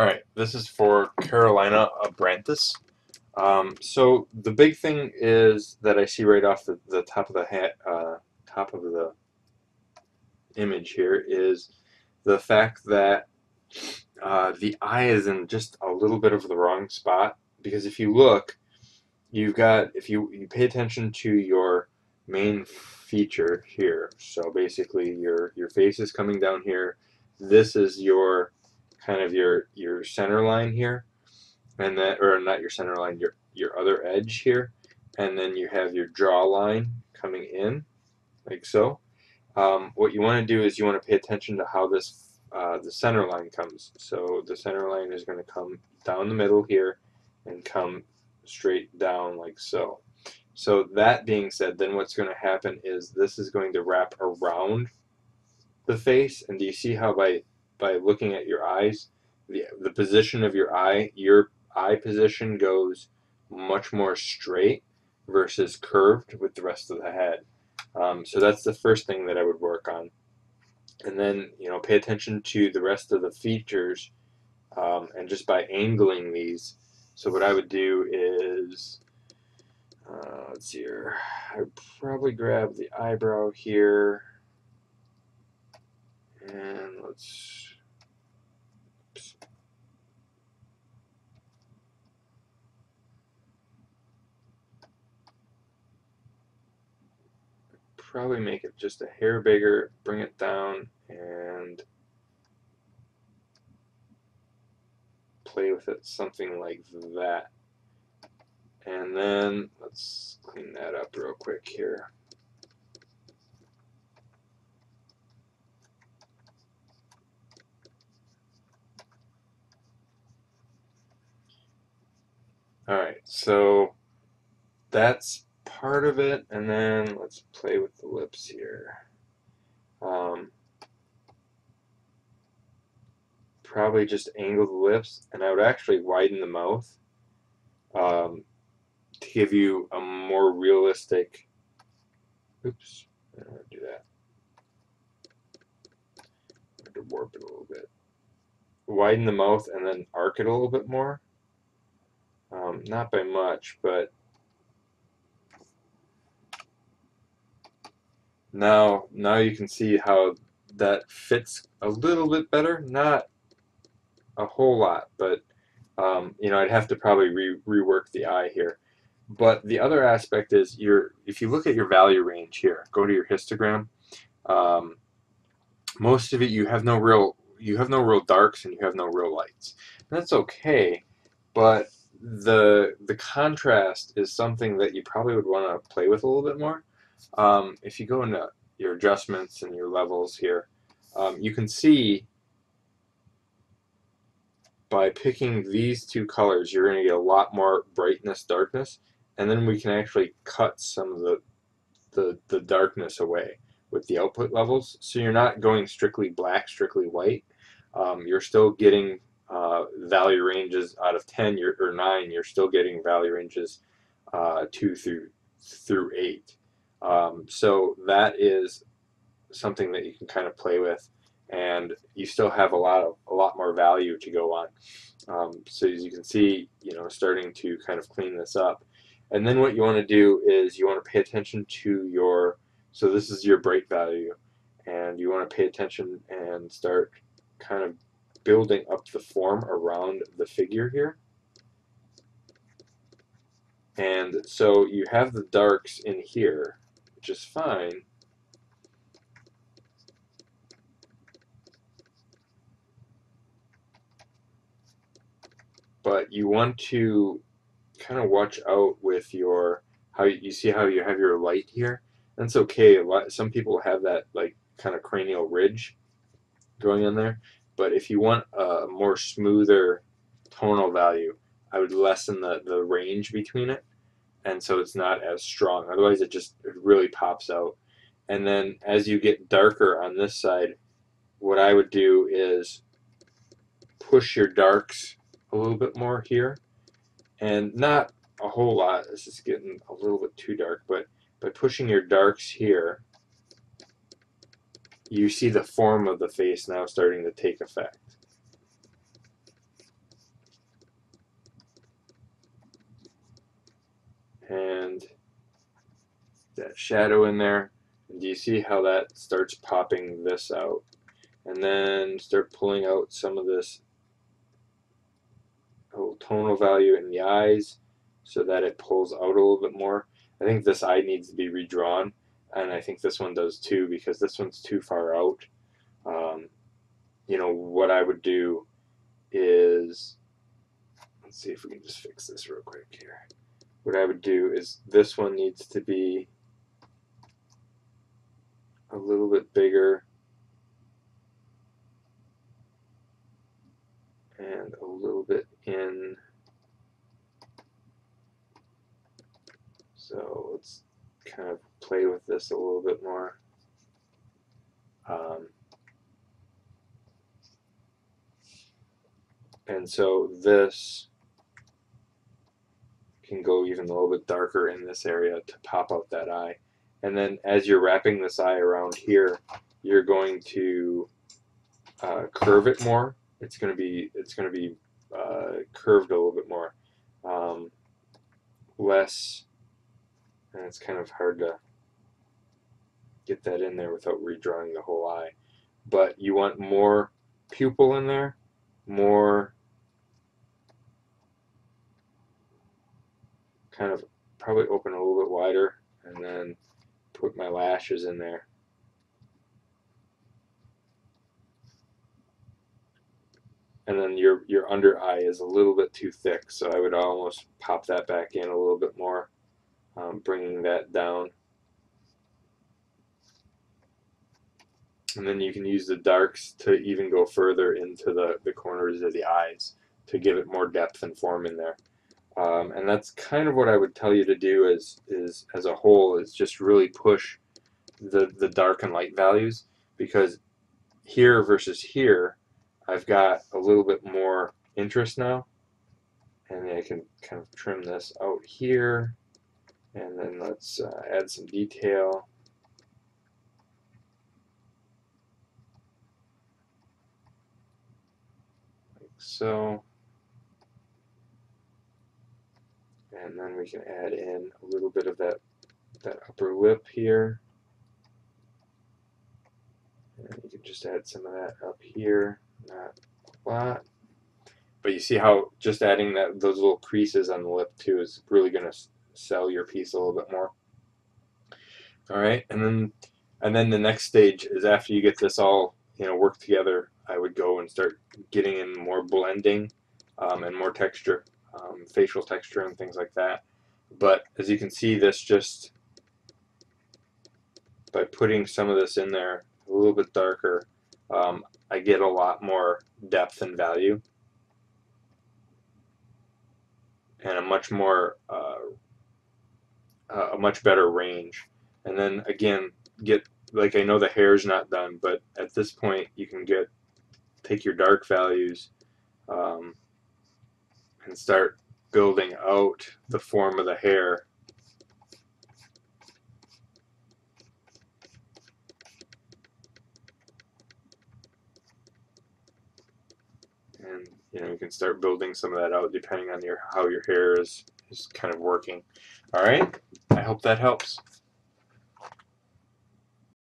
Alright, this is for Carolina Abrantes. So the big thing is that I see right off the top of the top of the image here is the fact that the eye is in just a little bit of the wrong spot. Because if you look, if you pay attention to your main feature here. So basically, your face is coming down here. This is your kind of your center line here, and then, or not your center line, your other edge here, and then you have your jaw line coming in like so. What you want to do is you want to pay attention to how this the center line comes. So the center line is going to come down the middle here and come straight down like so. So that being said, then what's going to happen is this is going to wrap around the face. And do you see how by looking at your eyes, the position of your eye position goes much more straight versus curved with the rest of the head. So that's the first thing that I would work on. And then, pay attention to the rest of the features, and just by angling these. So what I would do is, let's see here, I would probably grab the eyebrow here, and oops. Probably make it just a hair bigger, bring it down, and play with it something like that. And then let's clean that up real quick here. Alright, so that's part of it, and then let's play with the lips here. Probably just angle the lips, and I would actually widen the mouth to give you a more realistic. Oops, I don't want to do that. I have to warp it a little bit. Widen the mouth and then arc it a little bit more. Not by much, but now you can see how that fits a little bit better. Not a whole lot, but I'd have to probably rework the eye here. But the other aspect is if you look at your value range here, go to your histogram. Um, Most of it you have no real darks and you have no real lights. And that's okay, but the contrast is something that you probably would want to play with a little bit more. If you go into your adjustments and your levels here, you can see by picking these two colors, you're going to get a lot more brightness, darkness, and then we can actually cut some of the darkness away with the output levels. So you're not going strictly black, strictly white. You're still getting value ranges out of 10 or 9. You're still getting value ranges 2 through 8. So that is something that you can kind of play with, and you still have a lot more value to go on. So as you can see, starting to kind of clean this up. And then what you want to do is you want to pay attention to so this is your bright value, and you want to pay attention and start kind of building up the form around the figure here. And so you have the darks in here, which is fine. But you want to kind of watch out with how you see how you have your light here. That's okay. Some people have that like kind of cranial ridge going on there, but if you want a more smoother tonal value, I would lessen the range between it, and so it's not as strong. Otherwise, it really pops out. And then as you get darker on this side, what I would do is push your darks a little bit more here, and not a whole lot. This is getting a little bit too dark, but by pushing your darks here, you see the form of the face now starting to take effect. that shadow in there. And do you see how that starts popping this out? And then start pulling out some of this tonal value in the eyes so that it pulls out a little bit more. I think this eye needs to be redrawn, and I think this one does too, because this one's too far out. You know, what I would do is, let's see if we can just fix this real quick here. What I would do is this one needs to be a little bit bigger and a little bit in. So let's kind of play with this a little bit more. And so this can go even a little bit darker in this area to pop out that eye. And then as you're wrapping this eye around here, you're going to curve it more. It's going to be curved a little bit more, less, and it's kind of hard to get that in there without redrawing the whole eye. But you want more pupil in there, more kind of probably open a little bit wider, and then put my lashes in there. And then your under eye is a little bit too thick, so I would almost pop that back in a little bit more, bringing that down. And then you can use the darks to even go further into the corners of the eyes to give it more depth and form in there. And that's kind of what I would tell you to do is as a whole, is just really push the dark and light values, because here versus here, I've got a little bit more interest now, and I can kind of trim this out here, and then let's add some detail. Like so. And then we can add in a little bit of that upper lip here. And you can just add some of that up here, not a lot. But you see how just adding those little creases on the lip too is really going to sell your piece a little bit more. All right, and then the next stage is after you get this all worked together, I would go and start getting in more blending and more texture, facial texture and things like that. But as you can see, this just by putting some of this in there a little bit darker, I get a lot more depth and value, and a much more a much better range. And then again, like, I know the hair's not done, but at this point you can take your dark values and start building out the form of the hair. And you can start building some of that out depending on how your hair is kind of working. All right, I hope that helps.